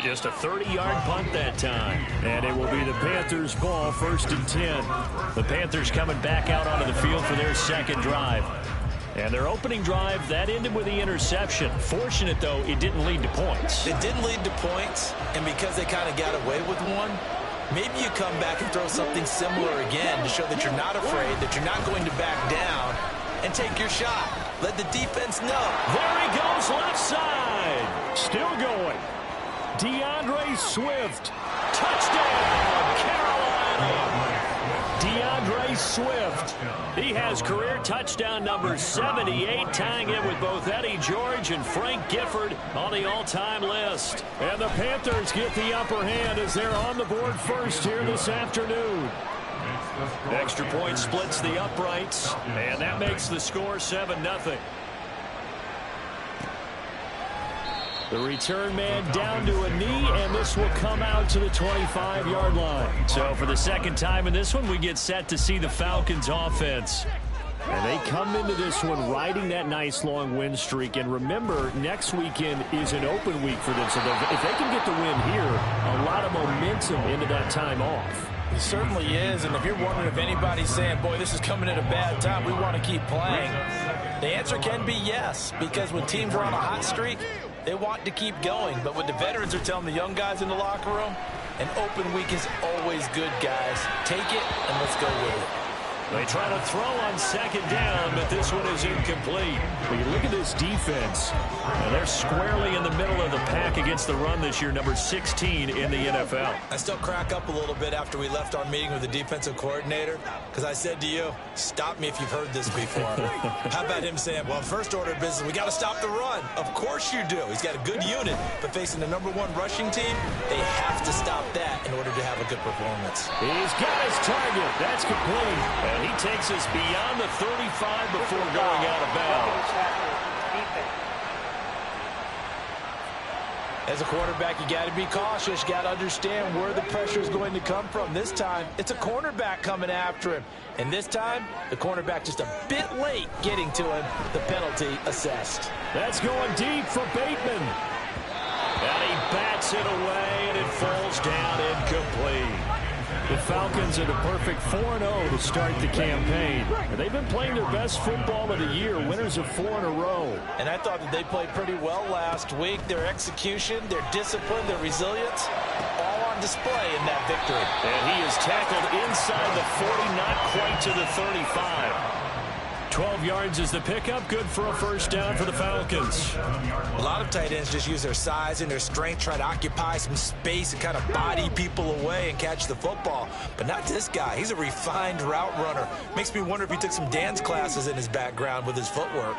Just a 30-yard punt that time. And it will be the Panthers' ball, 1st and 10. The Panthers coming back out onto the field for their second drive. And their opening drive, that ended with the interception. Fortunate, though, it didn't lead to points. It didn't lead to points, and because they kind of got away with one, maybe you come back and throw something similar again to show that you're not afraid, that you're not going to back down, and take your shot. Let the defense know. There he goes, left side. Still going. DeAndre Swift. Touchdown, Carolina. DeAndre Swift. He has career touchdown number 78, tying it with both Eddie George and Frank Gifford on the all-time list. And the Panthers get the upper hand as they're on the board first here this afternoon. Extra point splits the uprights, and that makes the score 7-0. The return man down to a knee, and this will come out to the 25-yard line. So for the second time in this one, we get set to see the Falcons offense. And they come into this one riding that nice long win streak. And remember, next weekend is an open week for them. So if they can get the win here, a lot of momentum into that time off. It certainly is, and if you're wondering if anybody's saying, boy, this is coming at a bad time, we want to keep playing, the answer can be yes, because when teams are on a hot streak, they want to keep going. But what the veterans are telling the young guys in the locker room, an open week is always good, guys. Take it, and let's go with it. They try to throw on second down, but this one is incomplete. When you look at this defense, and they're squarely in the middle of the pack against the run this year, number 16 in the NFL. I still crack up a little bit after we left our meeting with the defensive coordinator, because I said to you, stop me if you've heard this before. How about him saying, well, first order of business, we got to stop the run. Of course you do. He's got a good unit, but facing the number 1 rushing team, they have to stop that in order to have a good performance. He's got his target. That's complete. And he takes us beyond the 35 before going out of bounds. As a quarterback, you got to be cautious. You got to understand where the pressure is going to come from. This time, it's a cornerback coming after him. And this time, the cornerback just a bit late getting to him. The penalty assessed. That's going deep for Bateman. And he bats it away, and it falls down incomplete. The Falcons are the perfect 4-0 to start the campaign. And they've been playing their best football of the year, winners of 4 in a row. And I thought that they played pretty well last week. Their execution, their discipline, their resilience, all on display in that victory. And he is tackled inside the 40, not quite to the 35. 12 yards is the pickup, good for a first down for the Falcons. A lot of tight ends just use their size and their strength, try to occupy some space and kind of body people away and catch the football. But not this guy. He's a refined route runner. Makes me wonder if he took some dance classes in his background with his footwork.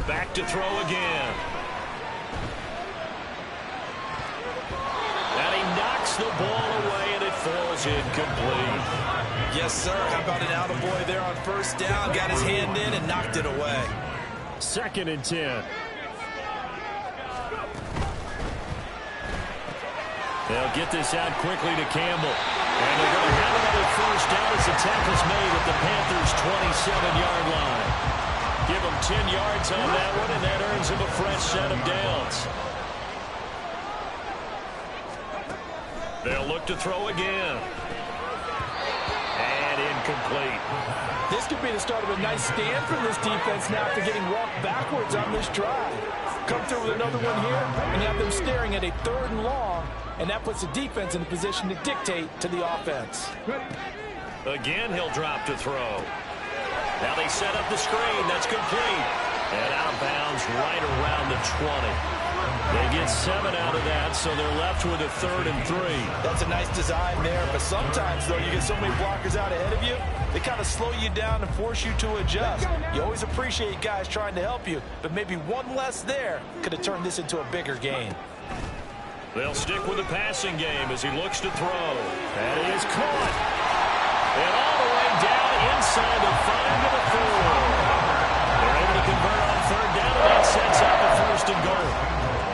Back to throw again. And he knocks the ball away, and it falls incomplete. Yes, sir. How about an attaboy there on first down? Got his hand in and knocked it away. 2nd and 10. They'll get this out quickly to Campbell. And they're going to have another first down as the tackle's made at the Panthers' 27-yard line. Give them 10 yards on that one, and that earns them a fresh set of downs. They'll look to throw again. And incomplete. This could be the start of a nice stand from this defense now after getting walked backwards on this drive. Come through with another one here and have them staring at a 3rd and long, and that puts the defense in a position to dictate to the offense. Again, he'll drop to throw. Now they set up the screen. That's complete. And out of bounds right around the 20. They get 7 out of that, so they're left with a 3rd and 3. That's a nice design there, but sometimes, though, you get so many blockers out ahead of you, they kind of slow you down and force you to adjust. You always appreciate guys trying to help you, but maybe one less there could have turned this into a bigger game. They'll stick with the passing game as he looks to throw. And he is caught. And all the way down inside the 5 to the 4. They're able to convert on 3rd down, and that sets up a 1st and goal.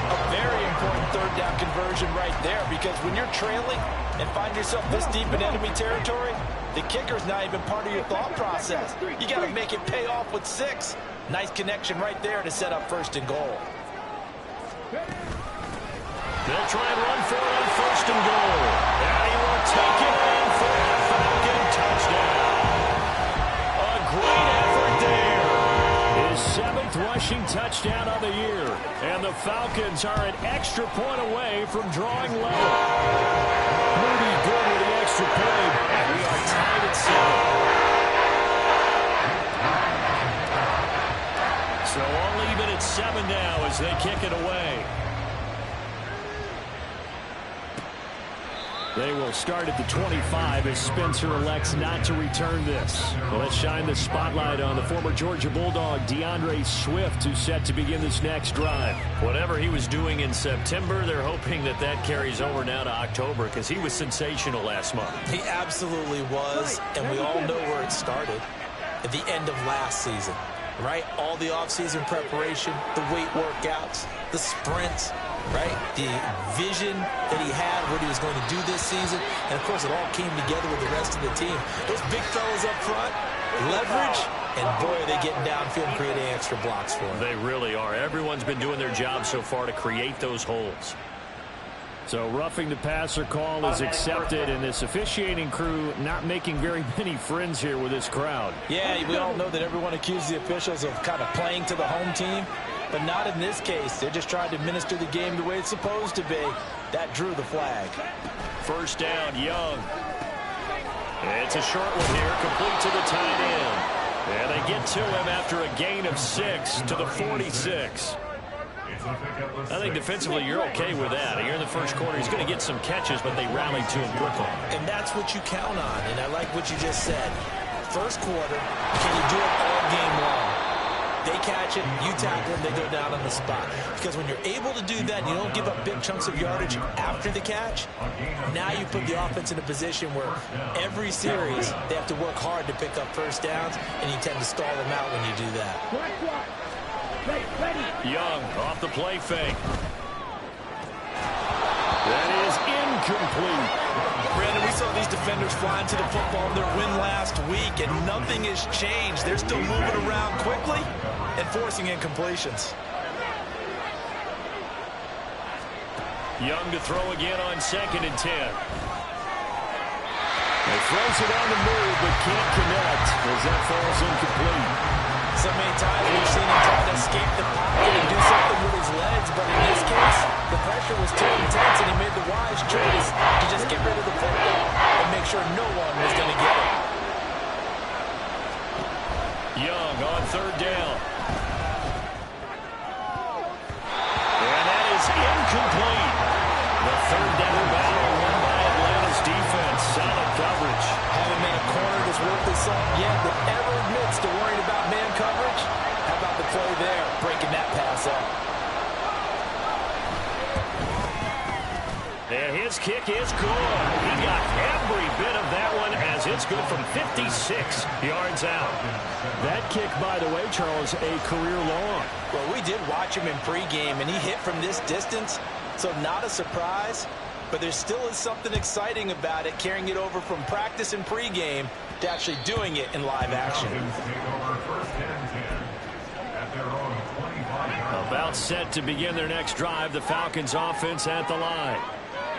A very important 3rd down conversion right there, because when you're trailing and find yourself this deep in enemy territory, the kicker's not even part of your thought process. You got to make it pay off with 6. Nice connection right there to set up 1st and goal. They'll try and run for it on 1st and goal. And he will take it in for a Falcon touchdown. A great effort there. His 7th rushing touchdown of the year. And the Falcons are an extra point away from drawing level. Moody good with the extra point. And we are tied at 7. So all even at 7 now as they kick it away. They will start at the 25 as Spencer elects not to return this. Well, let's shine the spotlight on the former Georgia Bulldog, DeAndre Swift, who's set to begin this next drive. Whatever he was doing in September, they're hoping that that carries over now to October because he was sensational last month. He absolutely was, and we all know where it started at the end of last season, right? All the offseason preparation, the weight workouts, the sprints, right? The vision that he had, what he was going to do this season. And, of course, it all came together with the rest of the team. Those big fellas up front, leverage, and, boy, are they getting downfield and creating extra blocks for him. They really are. Everyone's been doing their job so far to create those holes. So roughing the passer call is accepted, and this officiating crew not making very many friends here with this crowd. Yeah, we all know that everyone accuses the officials of kind of playing to the home team. But not in this case. They're just trying to administer the game the way it's supposed to be. That drew the flag. 1st down, Young. It's a short one here, complete to the tight end. And they get to him after a gain of 6 to the 46. I think defensively you're okay with that. Here in the first quarter, he's going to get some catches, but they rallied to him quickly. And that's what you count on, and I like what you just said. First quarter, can you do it all game long? They catch it, you tackle them, they go down on the spot. Because when you're able to do that, and you don't give up big chunks of yardage after the catch, now you put the offense in a position where every series they have to work hard to pick up 1st downs, and you tend to stall them out when you do that. Young off the play fake. That is incomplete. Brandon, we saw these defenders flying to the football in their win last week, and nothing has changed. They're still moving around quickly and forcing incompletions. Young to throw again on 2nd and 10. He throws it on the move, but can't connect as that falls incomplete. So many times we've seen him try to escape the pocket and do something with his legs, but in this case, the pressure was too intense, and he made the wise choice to just get rid of the football and make sure no one was going to get it. Young on 3rd down. And that is incomplete. The 3rd down battle won by Atlanta's defense. Solid coverage. Haven't been a corner that's worth his salt yet that ever admits to worrying about man coverage. How about the play there, breaking that pass up? And his kick is good. He got every bit of that one as it's good from 56 yards out. That kick, by the way, Charles, a career long. Well, we did watch him in pregame, and he hit from this distance, so not a surprise. But there still is something exciting about it, carrying it over from practice and pregame to actually doing it in live action. About set to begin their next drive, the Falcons offense at the line.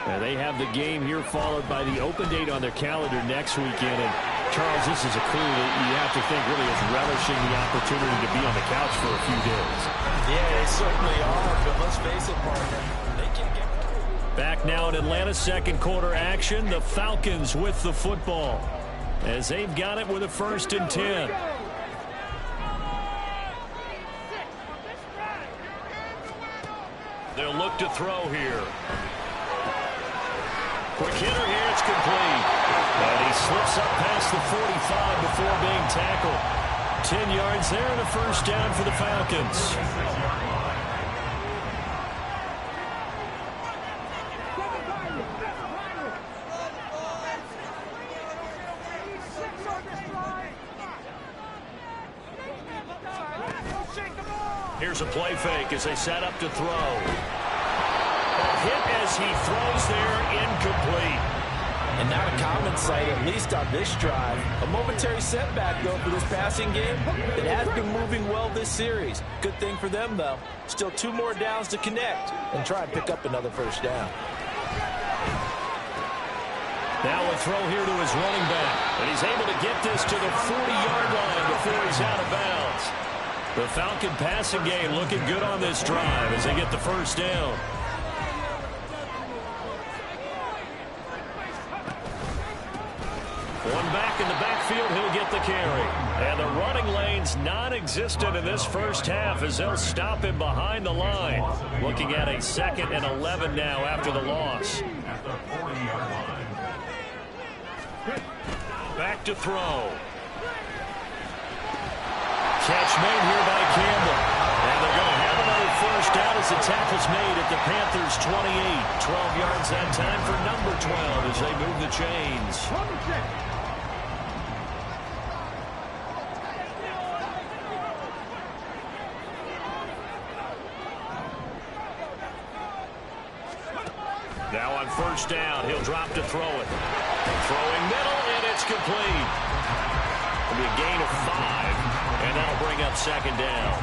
And they have the game here followed by the open date on their calendar next weekend. And Charles, this is a crew that you have to think really is relishing the opportunity to be on the couch for a few days. Yeah, they certainly are, but let's face it, partner, they can't get... Back now in Atlanta, 2nd quarter action. The Falcons with the football as they've got it with a 1st and 10. They'll look to throw here. Quick hitter here, it's complete. And he slips up past the 45 before being tackled. 10 yards there and a 1st down for the Falcons. Here's a play fake as they set up to throw. A hit as he throws there, incomplete. And not a common sight, at least on this drive. A momentary setback, though, for this passing game. It has been moving well this series. Good thing for them, though. Still 2 more downs to connect and try and pick up another first down. Now a throw here to his running back. And he's able to get this to the 40-yard line before he's out of bounds. The Falcon passing game looking good on this drive as they get the first down. One back in the backfield, he'll get the carry. And the running lane's non-existent in this first half as they'll stop him behind the line. Looking at a 2nd and 11 now after the loss. Back to throw. Catch made here by Campbell. And they're going to have another first down as the tackle's made at the Panthers' 28. 12 yards that time for number 12 as they move the chains. Now on first down, he'll drop to throw it. Throwing middle, and it's complete. It'll be a gain of 5, and that'll bring up 2nd down.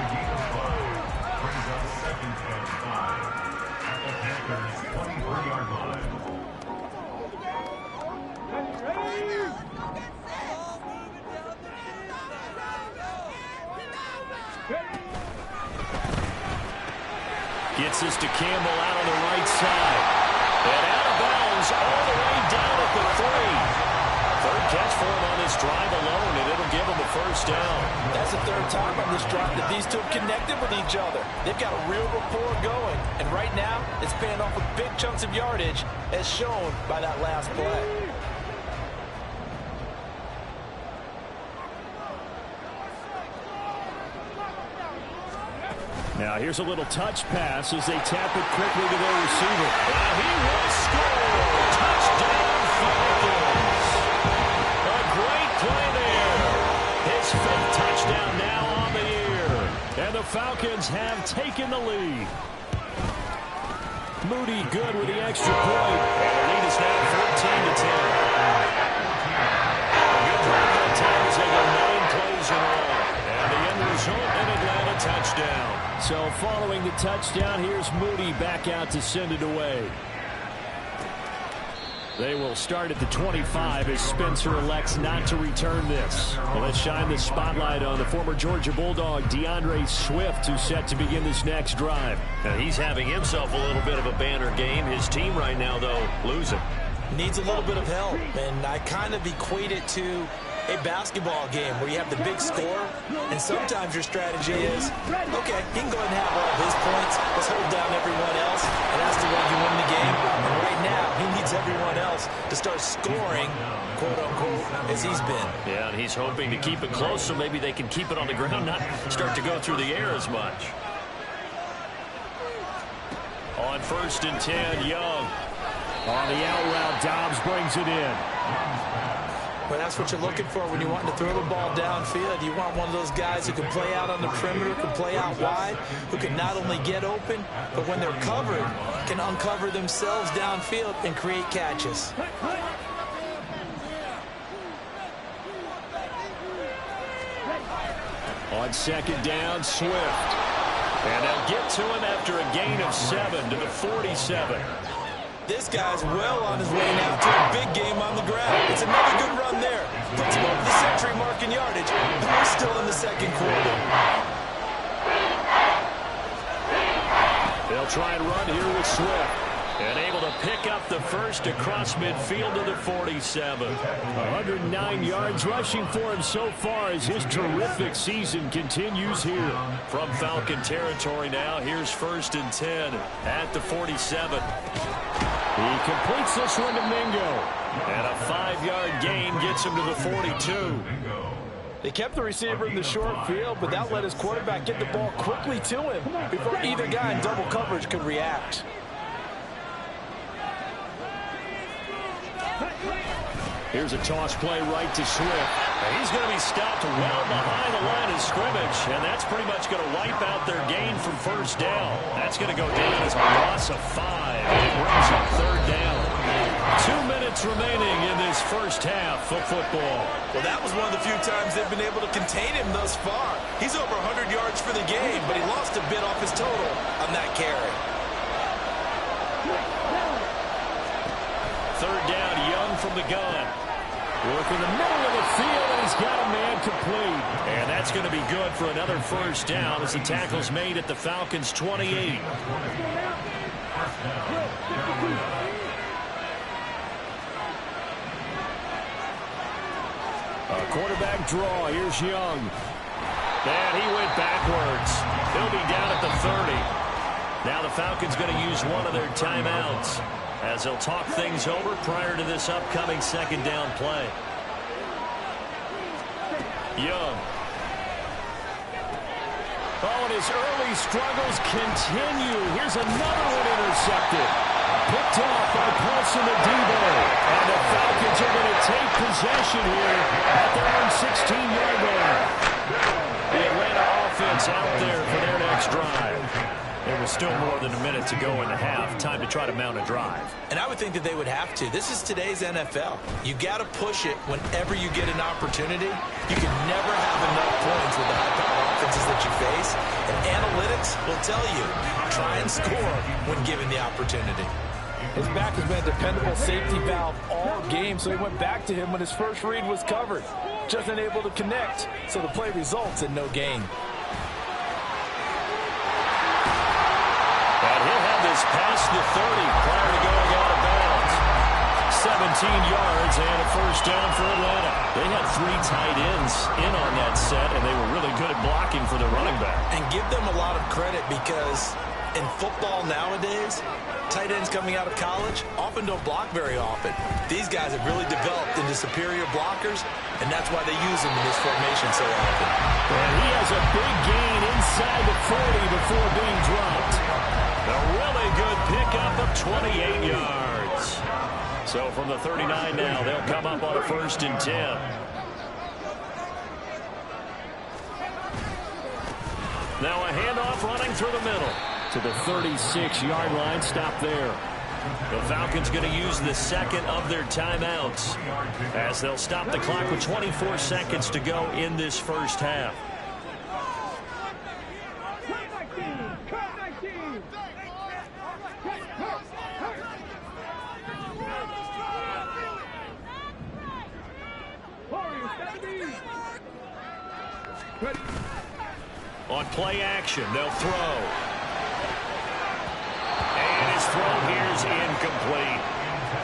Gets this to Campbell out on the right side. And out of bounds all the way down at the 3. 3rd catch for him on this drive alone, and it'll give him the first down. That's the 3rd time on this drive that these two have connected with each other. They've got a real rapport going, and right now it's paying off with big chunks of yardage as shown by that last play. Now here's a little touch pass as they tap it quickly to their receiver. And he will score! Touchdown Falcons! A great play there. His 5th touchdown now on the year. And the Falcons have taken the lead. Moody good with the extra point. And the lead is now 14-10. A good drive that time as they go 9 plays in all. And the end result, an Atlanta touchdown. So following the touchdown, here's Moody back out to send it away. They will start at the 25 as Spencer elects not to return this. Well, let's shine the spotlight on the former Georgia Bulldog, DeAndre Swift, who's set to begin this next drive. Now, he's having himself a little bit of a banner game. His team right now, though, losing. Needs a little bit of help, and I kind of equate it to a basketball game where you have the big score, and sometimes your strategy is, okay, he can go ahead and have all of his points. Let's hold down everyone else, and that's the way you win the game. And right now, he needs everyone else to start scoring, quote-unquote, as he's been. Yeah, and he's hoping to keep it close so maybe they can keep it on the ground, not start to go through the air as much. On 1st and 10, Young. On the out route, Dobbs brings it in. Well, that's what you're looking for when you're wanting to throw the ball downfield. You want one of those guys who can play out on the perimeter, can play out wide, who can not only get open, but when they're covered, can uncover themselves downfield and create catches. On 2nd down, Swift. And they'll get to him after a gain of 7 to the 47. This guy's well on his way now to a big game on the ground. It's another good run there. Puts him over the century mark in yardage, but we're still in the 2nd quarter. They'll try and run here with Swift. And able to pick up the first across midfield to the 47. 109 yards rushing for him so far as his terrific season continues here. From Falcon territory now, here's 1st and 10 at the 47. He completes this one to Mingo. And a 5-yard gain gets him to the 42. They kept the receiver in the short field, but that let his quarterback get the ball quickly to him before either guy in double coverage could react. Here's a toss play right to Swift. And he's going to be stopped well behind the line of scrimmage, and that's pretty much going to wipe out their gain from 1st down. That's going to go down as a loss of 5, and it brings up 3rd down. 2 minutes minutes remaining in this first half of football. Well, that was one of the few times they've been able to contain him thus far. He's over 100 yards for the game, but he lost a bit off his total on that carry. Third down, Young from the gun. Work in the middle of the field, and he's got a man complete. And that's going to be good for another first down as the tackle's made at the Falcons' 28. A quarterback draw. Here's Young. And he went backwards. He'll be down at the 30. Now the Falcons going to use one of their timeouts as they'll talk things over prior to this upcoming second down play. Young. Oh, and his early struggles continue. Here's another one intercepted. Picked off by Paulson Adebo. And the Falcons are going to take possession here at their own 16-yard line. The Atlanta offense out there for their next drive. There was still more than a minute to go in the half. Time to try to mount a drive. And I would think that they would have to. This is today's NFL. You got to push it whenever you get an opportunity. You can never have enough points with the high-powered offenses that you face. And analytics will tell you, try and score when given the opportunity. His back has been a dependable safety valve all game, so he went back to him when his first read was covered. Just unable to connect, so the play results in no gain. And he'll have this past the 30 prior to going out of bounds. 17 yards and a first down for Atlanta. They had 3 tight ends in on that set, and they were really good at blocking for the running back. And give them a lot of credit because in football nowadays, tight ends coming out of college often don't block very often. These guys have really developed into superior blockers, and that's why they use them in this formation so often. And he has a big gain inside the 40 before being dropped. A really good pickup of 28 yards. So from the 39 now, they'll come up on a 1st and 10. Now a handoff running through the middle to the 36-yard line. Stop there. The Falcons going to use the second of their timeouts as they'll stop the clock with 24 seconds to go in this first half. On play action, they'll throw. And his throw here is incomplete.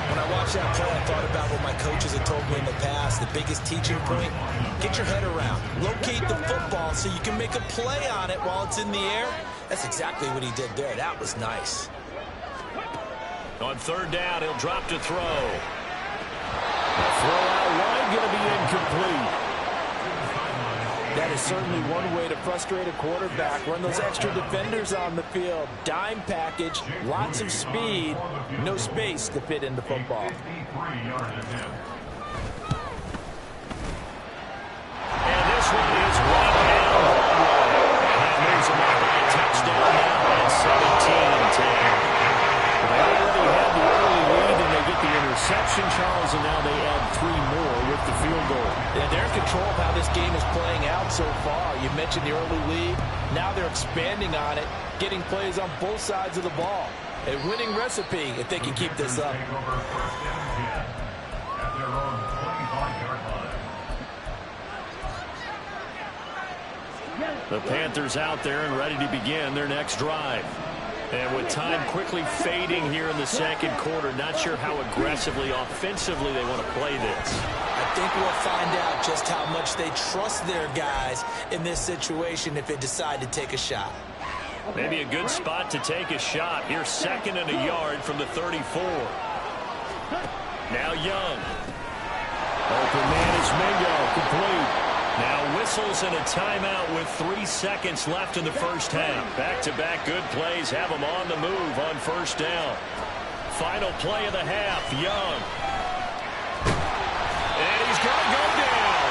When I watched that play, I thought about what my coaches had told me in the past. The biggest teaching point, get your head around. Locate the football so you can make a play on it while it's in the air. That's exactly what he did there. That was nice. On 3rd down, he'll drop to throw. The throw out wide going to be incomplete. That is certainly one way to frustrate a quarterback. Run those extra defenders on the field. Dime package, lots of speed, no space to fit into football. And this one is right down Broadway. That moves him up by a touchdown now at 17-10. They already had the early lead, and they get the interception, Charles, and now they add 3 more with the field goal. Yeah, they're in control of how this game is playing out so far. You mentioned the early lead. Now they're expanding on it, getting plays on both sides of the ball. A winning recipe if they can keep this up. The Panthers out there and ready to begin their next drive. And with time quickly fading here in the second quarter, not sure how aggressively, offensively they want to play this. I think we'll find out just how much they trust their guys in this situation if they decide to take a shot. Maybe a good spot to take a shot. Here's 2nd and a yard from the 34. Now Young. Open man is Mingo, complete. Now whistles and a timeout with 3 seconds left in the first half. Back-to-back good plays have them on the move on 1st down. Final play of the half, Young. And he's going to go down.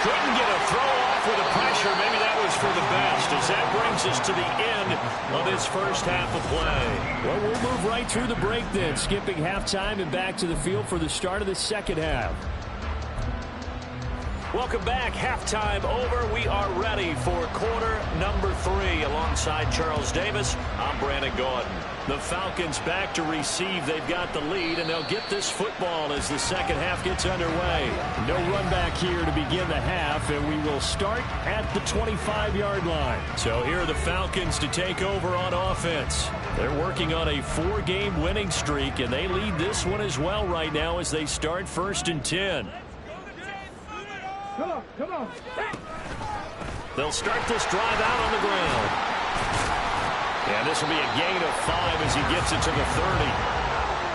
Couldn't get a throw off with the pressure. Maybe that was for the best as as that brings us to the end of this first half of play. Well, we'll move right through the break then, skipping halftime and back to the field for the start of the second half. Welcome back. Halftime over. We are ready for quarter number 3. Alongside Charles Davis, I'm Brandon Gordon. The Falcons back to receive. They've got the lead, and they'll get this football as the second half gets underway. No run back here to begin the half, and we will start at the 25-yard line. So here are the Falcons to take over on offense. They're working on a 4-game winning streak, and they lead this one as well right now as they start 1st and 10. Come on. They'll start this drive out on the ground. And this will be a gain of 5 as he gets it to the 30.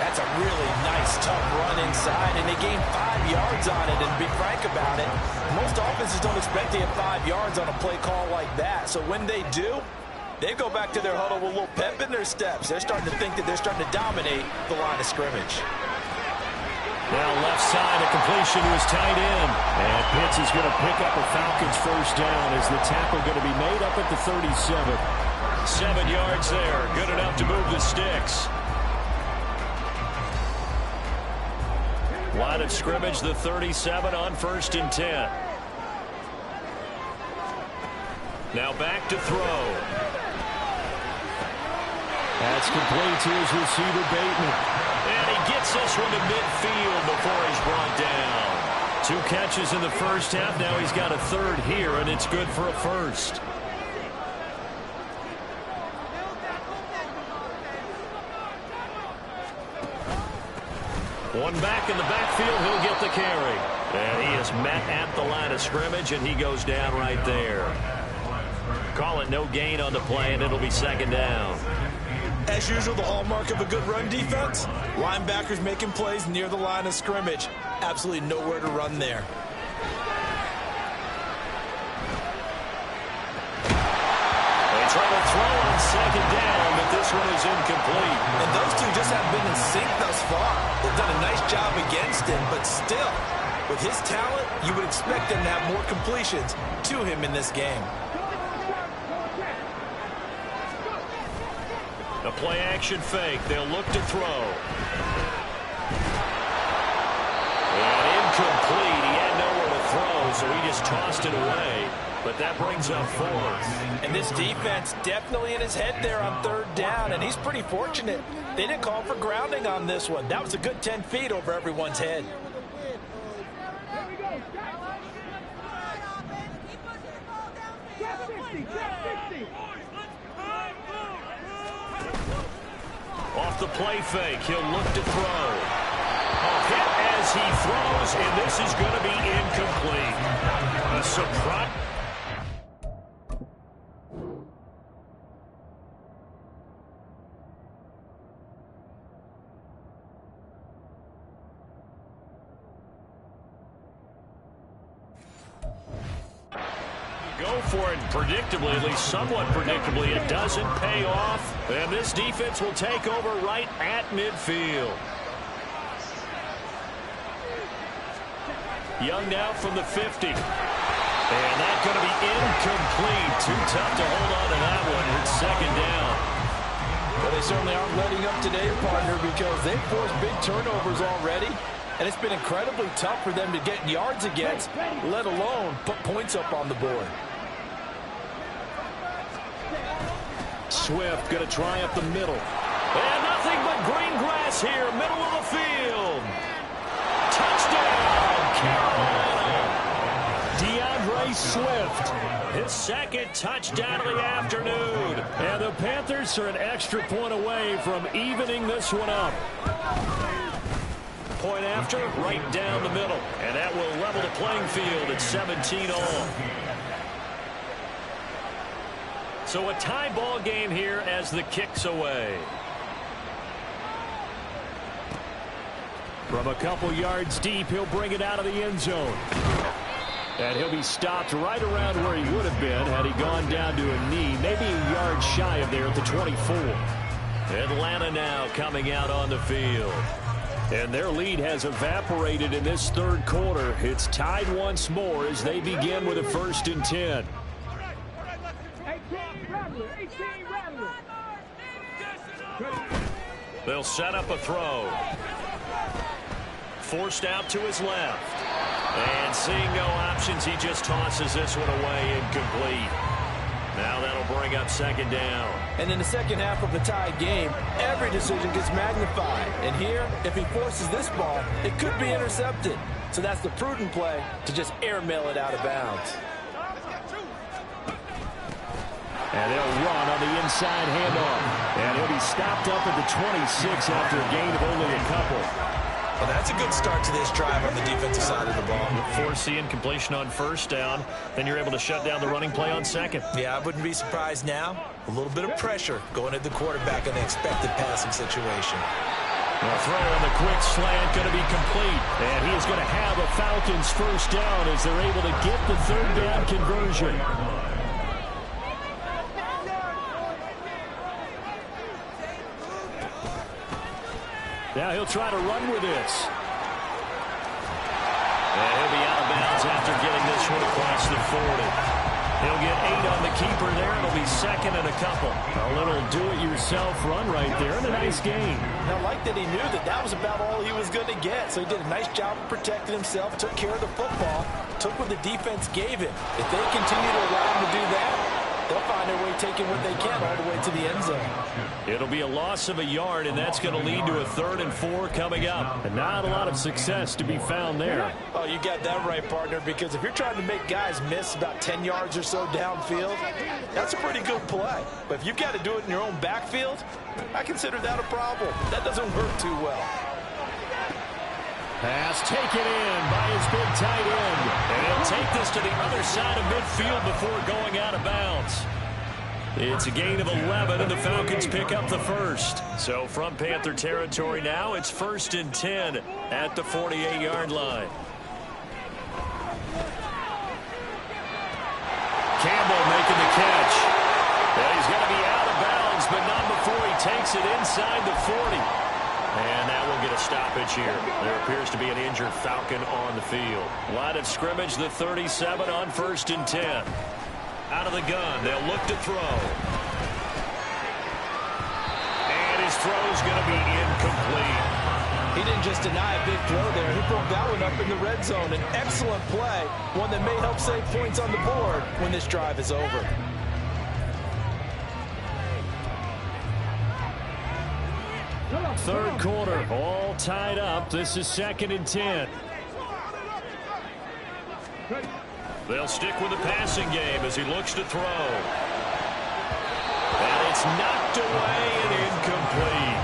That's a really nice, tough run inside, and they gain 5 yards on it. And to be frank about it, most offenses don't expect to get 5 yards on a play call like that. So when they do, they go back to their huddle with a little pep in their steps. They're starting to think that they're starting to dominate the line of scrimmage. Now left side, a completion was tight end. And Pitts is going to pick up a Falcons first down as the tackle going to be made up at the 37. 7 yards there, good enough to move the sticks. Line of scrimmage, the 37 on 1st and 10. Now back to throw. That's complete to his receiver, Bateman. And he gets this one to midfield before he's brought down. 2 catches in the first half. Now he's got a 3rd here, and it's good for a 1st. One back in the backfield, he'll get the carry. And he is met at the line of scrimmage, and he goes down right there. Call it no gain on the play, and it'll be 2nd down. As usual, the hallmark of a good run defense, linebackers making plays near the line of scrimmage. Absolutely nowhere to run there. They try to throw on 2nd down, but this one is incomplete. And those two just haven't been in sync thus far. They've done a nice job against him, but still, with his talent, you would expect them to have more completions to him in this game. A play-action fake. They'll look to throw. And incomplete. He had nowhere to throw, so he just tossed it away. But that brings up 4th. And this defense definitely in his head there on 3rd down, and he's pretty fortunate. They didn't call for grounding on this one. That was a good 10 feet over everyone's head. Off the play fake, he'll look to throw. A hit as he throws, and this is going to be incomplete. A surprise. Go for it predictably, at least somewhat predictably. It doesn't pay off, and this defense will take over right at midfield. Young now from the 50. And that's going to be incomplete. Too tough to hold on to that one. It's 2nd down. Well, they certainly aren't letting up today, partner, because they've forced big turnovers already. And it's been incredibly tough for them to get yards against, let alone put points up on the board. Swift going to try up the middle. And nothing but green grass here, middle of the field. Touchdown, Carolina. DeAndre Swift, his 2nd touchdown of the afternoon. And the Panthers are an extra point away from evening this one up. Point after, right down the middle. And that will level the playing field at 17 all. So a tie ball game here as the kick's away. From a couple yards deep, he'll bring it out of the end zone. And he'll be stopped right around where he would have been had he gone down to a knee, maybe a yard shy of there at the 24. Atlanta now coming out on the field. And their lead has evaporated in this 3rd quarter. It's tied once more as they begin with a 1st and 10. They'll set up a throw. Forced out to his left. And seeing no options, he just tosses this one away, incomplete. Now that'll bring up second down. And in the second half of a tied game, every decision gets magnified. And here, if he forces this ball, it could be intercepted. So that's the prudent play to just airmail it out of bounds. And they'll run on the inside handoff. And he'll be stopped up at the 26 after a gain of only a couple. Well, that's a good start to this drive on the defensive side of the ball. Force the incompletion on first down. Then you're able to shut down the running play on second. Yeah, I wouldn't be surprised now. A little bit of pressure going at the quarterback in the expected passing situation. The throw on the quick slant going to be complete. And he is going to have a Falcons first down as they're able to get the third down conversion. Now he'll try to run with this. And he'll be out of bounds after getting this one across the 40. He'll get 8 on the keeper there. It'll be second and a couple. A little do-it-yourself run right there and a nice gain. Now, like that he knew that was about all he was going to get. So he did a nice job of protecting himself, took care of the football, took what the defense gave him. If they continue to allow him to do that, they'll find their way taking what they can all the way to the end zone. It'll be a loss of a yard, and that's going to lead to a 3rd and 4 coming up. And not a lot of success to be found there. Oh, you got that right, partner, because if you're trying to make guys miss about 10 yards or so downfield, that's a pretty good play. But if you've got to do it in your own backfield, I consider that a problem. That doesn't work too well. Pass taken in by his big tight end. And he'll take this to the other side of midfield before going out of bounds. It's a gain of 11, and the Falcons pick up the first. So from Panther territory now, it's 1st and 10 at the 48-yard line. Campbell making the catch. And he's going to be out of bounds, but not before he takes it inside the 40. And that will get a stoppage here. There appears to be an injured Falcon on the field. Line of scrimmage, the 37 on 1st and 10. Out of the gun, they'll look to throw. And his throw's going to be incomplete. He didn't just deny a big throw there. He broke that one up in the red zone. An excellent play, one that may help save points on the board when this drive is over. Third quarter, all tied up. This is 2nd and 10. They'll stick with the passing game as he looks to throw. And it's knocked away and incomplete.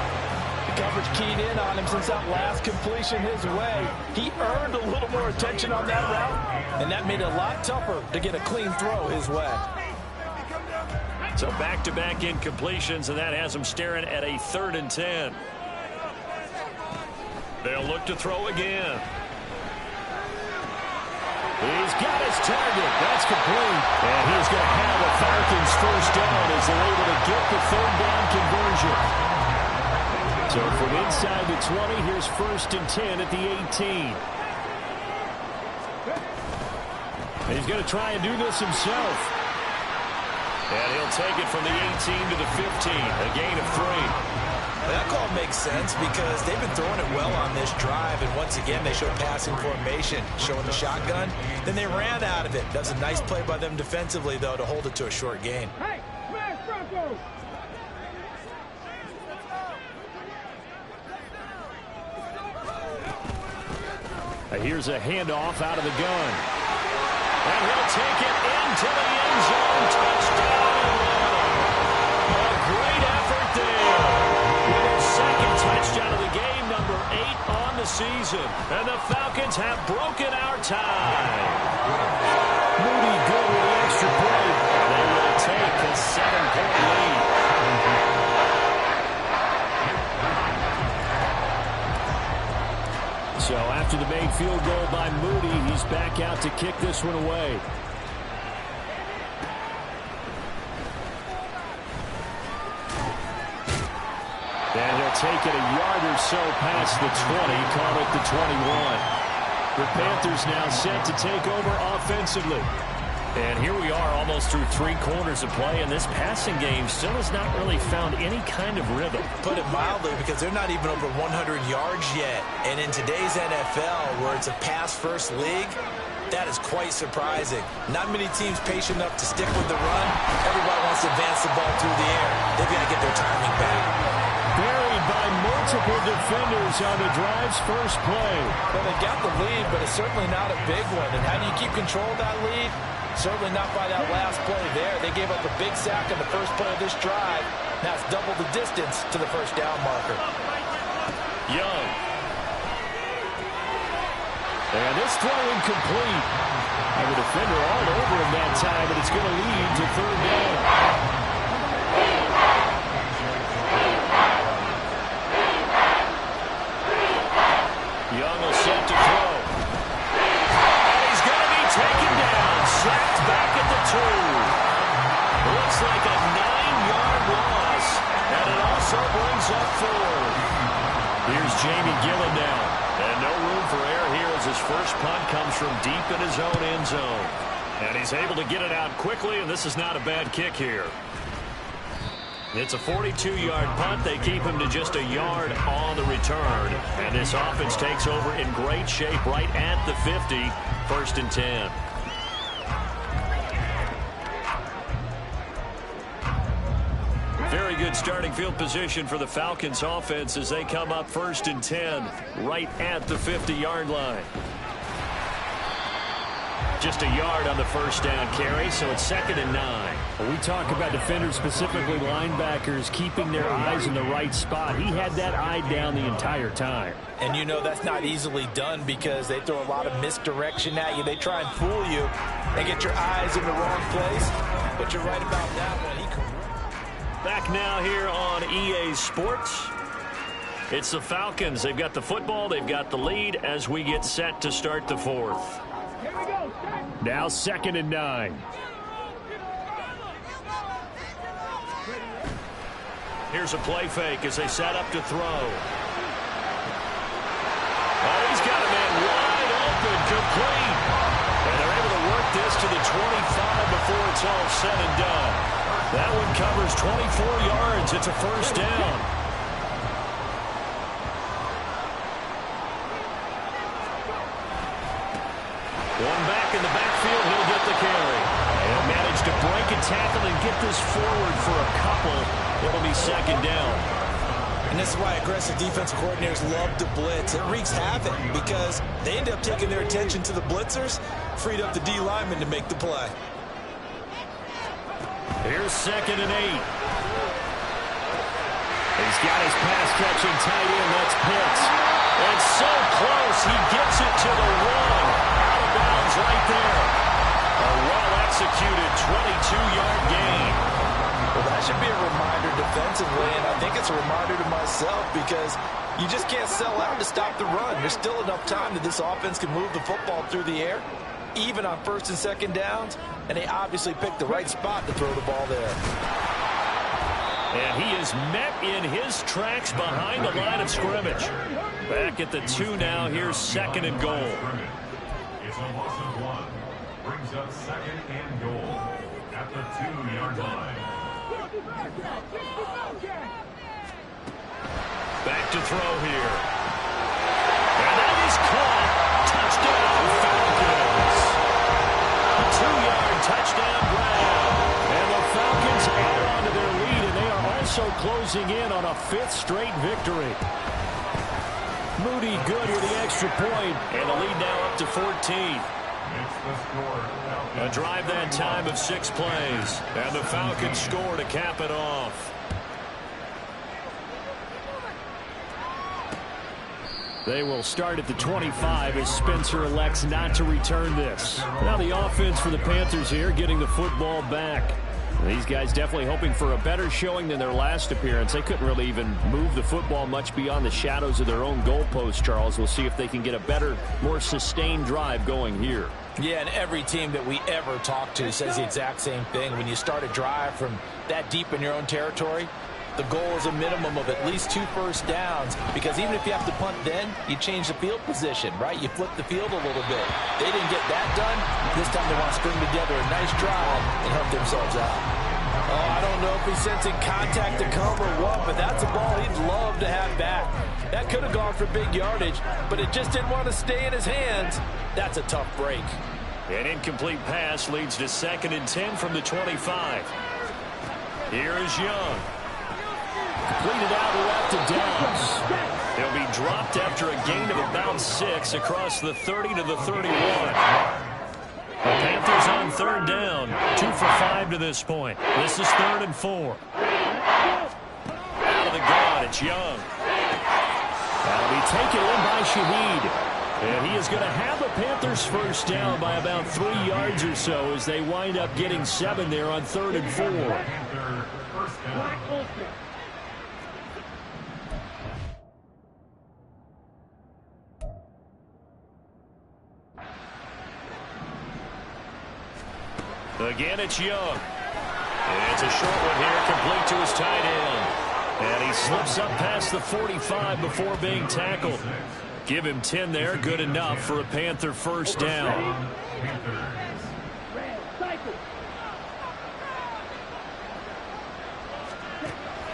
The coverage keyed in on him since that last completion his way. He earned a little more attention on that route, and that made it a lot tougher to get a clean throw his way. So back-to-back incompletions, and that has him staring at a 3rd and 10. They'll look to throw again. He's got his target. That's complete. And he's going to have a Falcons first down as they're able to get the 3rd down conversion. So from inside the 20, here's 1st and 10 at the 18. And he's going to try and do this himself. And he'll take it from the 18 to the 15, a gain of 3. That call makes sense because they've been throwing it well on this drive, and once again they showed passing formation, showing the shotgun. Then they ran out of it. That was a nice play by them defensively, though, to hold it to a short gain. Hey, smash Bronco! Here's a handoff out of the gun. And he'll take it into the end zone. Touchdown. A great effort there. With his 2nd touchdown of the game, number 8 on the season. And the Falcons have broken our tie. Moody good with the extra point. They will take a 7-point lead. So after the made field goal by Moody, he's back out to kick this one away. And he'll take it a yard or so past the 20, call it the 21. The Panthers now set to take over offensively. And here we are almost through 3 quarters of play, and this passing game still has not really found any kind of rhythm. Put it mildly, because they're not even over 100 yards yet. And in today's NFL, where it's a pass-first league, that is quite surprising. Not many teams patient enough to stick with the run. Everybody wants to advance the ball through the air. They've got to get their timing back. Buried by multiple defenders on the drive's first play. Well, they got the lead, but it's certainly not a big one. And how do you keep control of that lead? Certainly not by that last play there. They gave up a big sack on the first play of this drive. Now it's double the distance to the first down marker. Young. And this throw incomplete. And the defender all over him that time, but it's going to lead to 3rd down. Young will set to throw. And he's going to be taken down. Sacked back at the 2. Looks like a 9-yard loss. And it also brings up 4. Here's Jamie Gillen now. And no room for error here as his first punt comes from deep in his own end zone. And he's able to get it out quickly, and this is not a bad kick here. It's a 42-yard punt. They keep him to just a yard on the return. And this offense takes over in great shape right at the 50, 1st and 10. Very good starting field position for the Falcons offense as they come up 1st and 10 right at the 50-yard line. Just a yard on the first down carry, so it's 2nd and 9. We talk about defenders, specifically linebackers, keeping their eyes in the right spot. He had that eye down the entire time. And you know that's not easily done because they throw a lot of misdirection at you. They try and fool you and get your eyes in the wrong place. But you're right about that one. Back now here on EA Sports. It's the Falcons. They've got the football. They've got the lead as we get set to start the 4th. Now 2nd and 9. Here's a play fake as they set up to throw. Oh, he's got a man wide open, complete. And they're able to work this to the 25 before it's all said and done. That one covers 24 yards. It's a first down. One back in the backfield. He'll get the carry. And managed to break a tackle and get this forward for a couple. It'll be 2nd down. And this is why aggressive defensive coordinators love to blitz. It wreaks havoc because they end up taking their attention to the blitzers, freed up the D lineman to make the play. Here's 2nd and 8. He's got his pass-catching tight end. That's Pitts. And so close, he gets it to the 1. Out of bounds right there. A well-executed 22-yard gain. Well, that should be a reminder defensively, and I think it's a reminder to myself because you just can't sell out to stop the run. There's still enough time that this offense can move the football through the air, even on 1st and 2nd downs, and they obviously picked the right spot to throw the ball there. And he is met in his tracks behind the line of scrimmage. Back at the 2 now. Here's 2nd and goal. It's a loss of 1. Brings up 2nd and goal at the 2-yard line. Back to throw here. And that is caught. Touchdown, Falcons. 2-yard touchdown grab. And the Falcons add on to their lead, and they are also closing in on a 5th straight victory. Moody good with the extra point, and the lead now up to 14. A drive that time of 6 plays, and the Falcons score to cap it off. They will start at the 25 as Spencer elects not to return this. Now the offense for the Panthers here getting the football back. These guys definitely hoping for a better showing than their last appearance. They couldn't really even move the football much beyond the shadows of their own goalpost, Charles. We'll see if they can get a better, more sustained drive going here. Yeah, and every team that we ever talk to says the exact same thing. When you start a drive from that deep in your own territory, the goal is a minimum of at least 2 first downs, because even if you have to punt then, you change the field position, right? You flip the field a little bit. They didn't get that done. This time they want to string together a nice drive and help themselves out. Oh, I don't know if he's sensing contact to come or what, but that's a ball he'd love to have back. That could have gone for big yardage, but it just didn't want to stay in his hands. That's a tough break. An incomplete pass leads to 2nd and 10 from the 25. Here is Young. Completed out left to Downs. He'll be dropped after a gain of about 6 across the 30 to the 31. The Panthers on 3rd down. 2 for 5 to this point. This is 3rd and 4. Out of the gun, it's Young. That'll be taken in by Shaheed. And he is going to have the Panthers first down by about 3 yards or so as they wind up getting 7 there on 3rd and 4. Again, it's Young. It's a short one here, complete to his tight end. And he slips up past the 45 before being tackled. Give him 10 there, good enough for a Panther first down.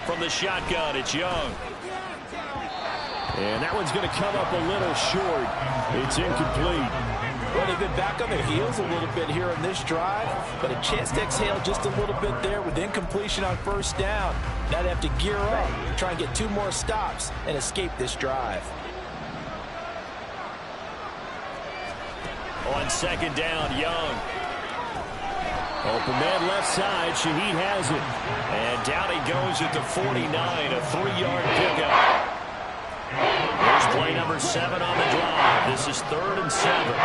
From the shotgun, it's Young. And that one's going to come up a little short. It's incomplete. Well, they've been back on their heels a little bit here in this drive, but a chance to exhale just a little bit there with incompletion on first down. Now they have to gear up, try and get 2 more stops, and escape this drive. On 2nd down, Young. Open man left side. Shaheed has it. And down he goes at the 49, a 3-yard pickup. Here's play number 7 on the drive. This is 3rd and 7.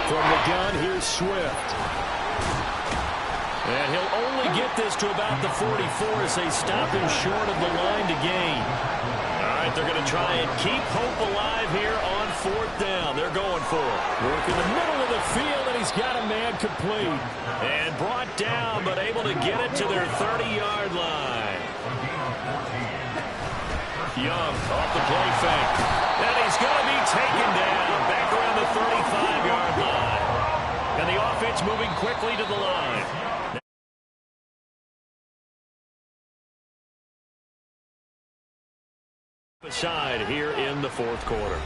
From the gun, here's Swift. And he'll only get this to about the 44 as they stop him short of the line to gain. All right, they're going to try and keep hope alive here on 4th down. They're going for it. Work in the middle of the field, and he's got a man complete. And brought down, but able to get it to their 30-yard line. Young off the play fake. And he's going to be taken down back around the 35-yard line. And the offense moving quickly to the line. Side here in the 4th quarter.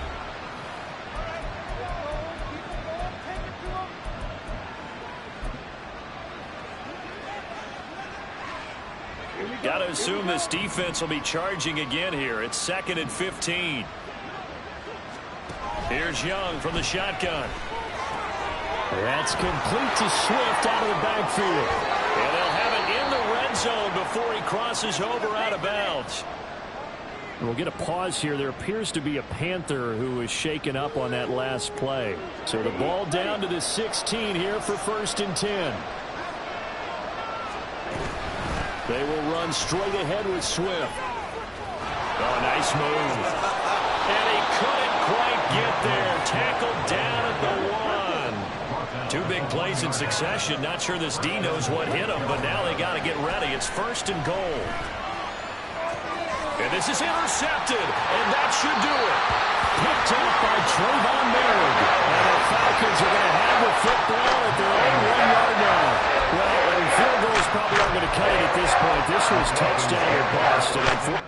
Got to assume this defense will be charging again here. It's 2nd and 15. Here's Young from the shotgun. That's complete to Swift out of the backfield. And they'll have it in the red zone before he crosses over out of bounds. We'll get a pause here. There appears to be a Panther who is shaken up on that last play. So the ball down to the 16 here for 1st and 10. They will run straight ahead with Swift. Oh, nice move. And he couldn't quite get there. Tackled down at the 1. 2 big plays in succession. Not sure this D knows what hit him, but now they got to get ready. It's 1st and goal. And this is intercepted, and that should do it. Picked up by Trayvon Merrick. And the Falcons are going to have the football at their own 1-yard line. Well, field goals probably aren't going to cut it at this point. This was touchdown or bust. And unfortunately,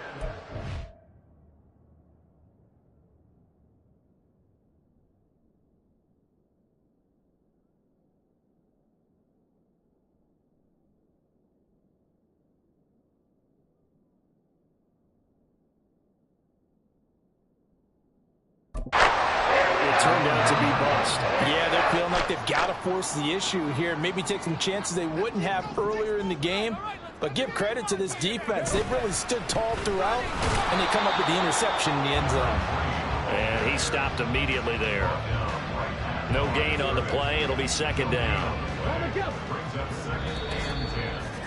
turned out to be bust. Yeah, they're feeling like they've got to force the issue here and maybe take some chances they wouldn't have earlier in the game. But give credit to this defense. They've really stood tall throughout, and they come up with the interception in the end zone. And he stopped immediately there. No gain on the play. It'll be 2nd down.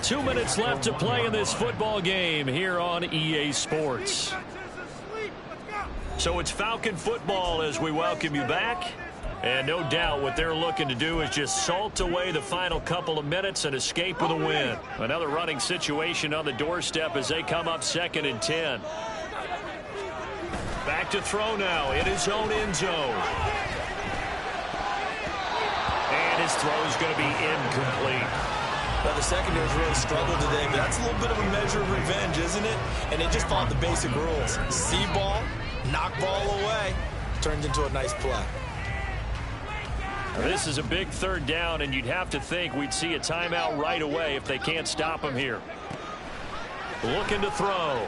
2 minutes left to play in this football game here on EA Sports. So it's Falcon football as we welcome you back. And no doubt what they're looking to do is just salt away the final couple of minutes and escape with a win. Another running situation on the doorstep as they come up 2nd and 10. Back to throw now in his own end zone. And his throw is going to be incomplete. Well, the secondary's really struggled today, but that's a little bit of a measure of revenge, isn't it? And they just followed the basic rules. See ball, knock ball away, turned into a nice play. This is a big third down, and you'd have to think we'd see a timeout right away if they can't stop him here. Looking to throw.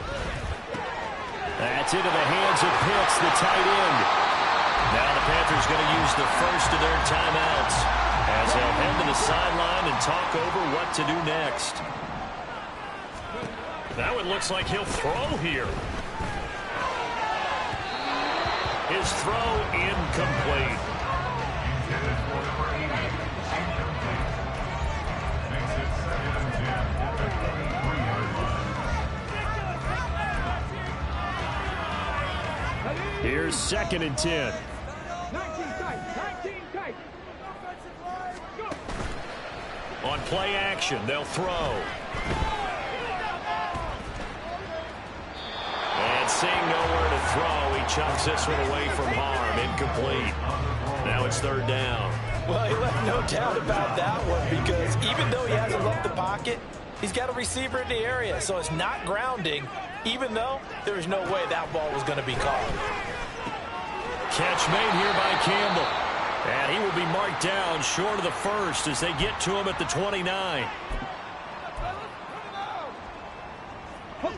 That's into the hands of Pitts, the tight end. Now the Panthers going to use the first of their timeouts as they'll head to the sideline and talk over what to do next. Now it looks like he'll throw here. His throw incomplete. Here's 2nd and 10. On play action, they'll throw. And seeing nowhere to throw, he chucks this one away from harm. Incomplete. Now it's 3rd down. Well, he left no doubt about that one because even though he hasn't left the pocket, he's got a receiver in the area, so it's not grounding, even though there's no way that ball was going to be caught. Catch made here by Campbell. And he will be marked down short of the first as they get to him at the 29.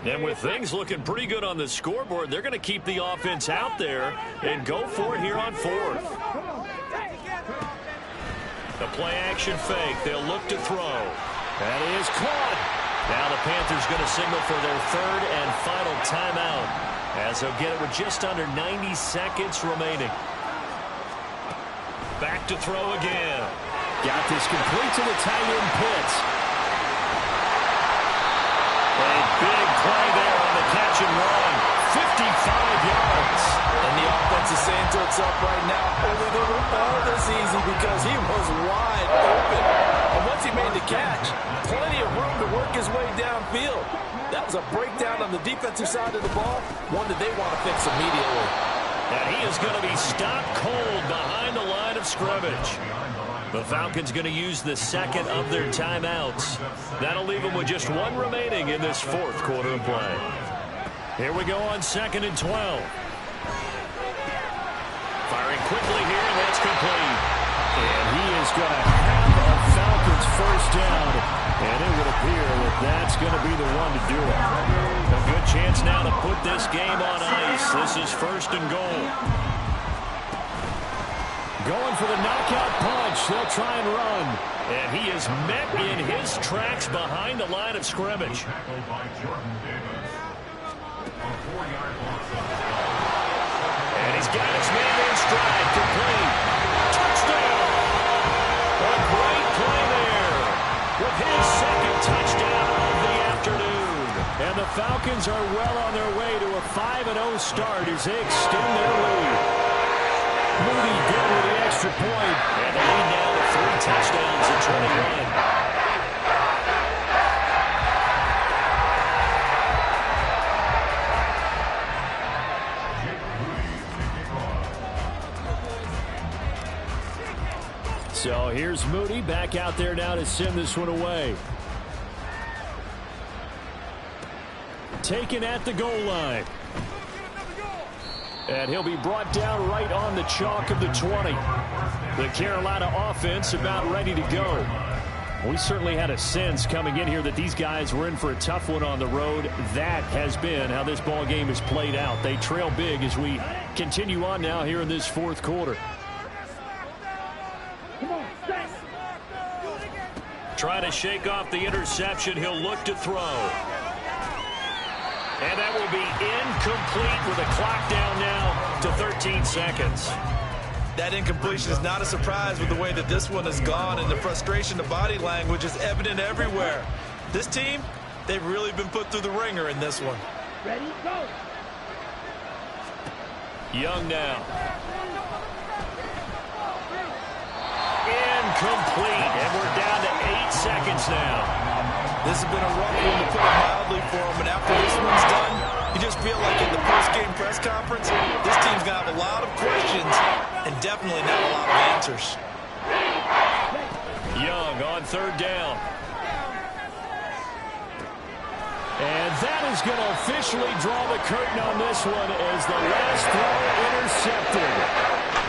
And with things looking pretty good on the scoreboard, they're going to keep the offense out there and go for it here on 4th. The play action fake. They'll look to throw. That is caught. Now the Panthers going to signal for their 3rd and final timeout as they'll get it with just under 90 seconds remaining. Back to throw again. Got this complete to the tight end Pitts. A big play there on the catch and run. 55 yards. And the offense is saying to itself right now, only they were all this easy because he was wide open. And once he made the catch, plenty of room to work his way downfield. That was a breakdown on the defensive side of the ball, one that they want to fix immediately. And he is going to be stopped cold behind the line of scrimmage. The Falcons going to use the 2nd of their timeouts. That'll leave them with just 1 remaining in this 4th quarter of play. Here we go on 2nd and 12. Firing quickly here, and that's complete. And he is going to have a Falcons first down. And it would appear that that's going to be the one to do it. A good chance now to put this game on ice. This is 1st and goal. Going for the knockout punch. They'll try and run. And he is met in his tracks behind the line of scrimmage. And he's got his man in stride. Complete. Touchdown. A great play there with his 2nd touchdown of the afternoon. And the Falcons are well on their way to a 5-0 start as they extend their lead. Moody good with the extra point. And the lead now to 3 touchdowns in 21. So here's Moody back out there now to send this one away. Taken at the goal line. And he'll be brought down right on the chalk of the 20. The Carolina offense about ready to go. We certainly had a sense coming in here that these guys were in for a tough one on the road. That has been how this ball game has played out. They trail big as we continue on now here in this 4th quarter. Trying to shake off the interception. He'll look to throw. And that will be incomplete with a clock down now to 13 seconds. That incompletion is not a surprise with the way that this one has gone, and the frustration, the body language is evident everywhere. This team, they've really been put through the ringer in this one. Ready, go. Young now. Incomplete, and we're down to 8 seconds now. This has been a rough one, to put it mildly, for him, and after this one's done, You just feel like in the post-game press conference, this team's going to have a lot of questions and definitely not a lot of answers. Young on third down. And that is going to officially draw the curtain on this one as the last throw intercepted.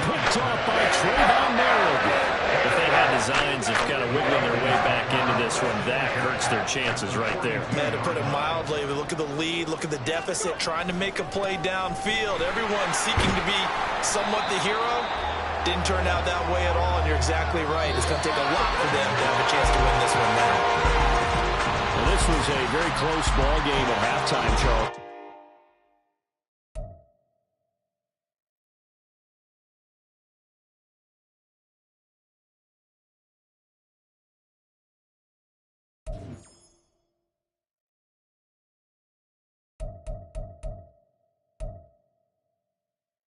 Picked off by Trayvon Merrick. If they had designs of kind of wiggling their way back into this one, that hurts their chances right there. Man, to put it mildly, look at the lead, look at the deficit, trying to make a play downfield. Everyone seeking to be somewhat the hero. Didn't turn out that way at all, and you're exactly right. It's going to take a lot for them to have a chance to win this one now. Well, this was a very close ball game at halftime, Charles.